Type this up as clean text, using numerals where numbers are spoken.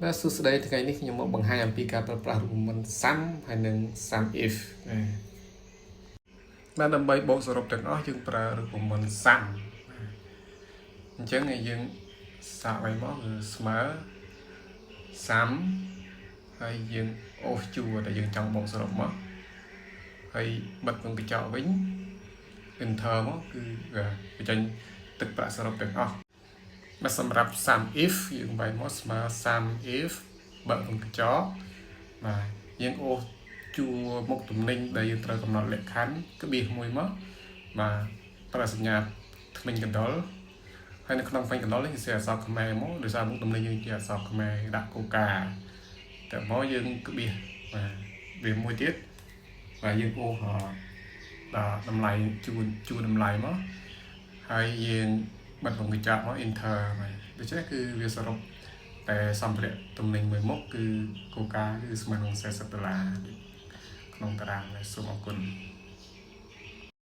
បាទសួស្តីថ្ងៃនេះខ្ញុំមកបង្ហាញអំពីការប្រើប្រាស់រូបមន្ត sum ហើយនិង sum if បាទដើម្បីបូកសរុបទាំងអស់យើងប្រើរូបមន្ត sum អញ្ចឹងយើងសាកឲ្យមកគឺស្មើ sum ហើយយើងអូសជួរដែលយើងចង់បូកសរុបមកហើយបិទវងកញ្ចក់វិញ enter មកគឺបញ្ចេញទឹកប្រាក់សរុបទាំងអស់បាទសម្រាប់ sum if យើងបែរមកស្មើ sum if បើកវងកញ្ចក់បាទយើងអូសជួរមុខទំនិញដែលយើងត្រូវកំណត់លក្ខខណ្ឌក្បៀសមួយមកបាទប្រើសញ្ញាថ្មិញកណ្ដុរហើយនៅក្នុងថ្មិញកណ្ដុរនេះគឺសេអក្សរខ្មែរមកដោយសារមុខទំនិញយើងជាអក្សរខ្មែរដាក់កូកាតែមកយើងក្បៀសបាទវាមួយទៀតបាទយើងអូសដល់តម្លៃជួរតម្លៃមកហើយយើងបិទវងកញ្ចក់មក enter បាទដូច្នេះគឺវាសរុបតែសម្ភារៈទំនិញមួយមុខគឺកូកាគឺស្មើនឹង$40ក្នុងតារាងសូមអរគុណ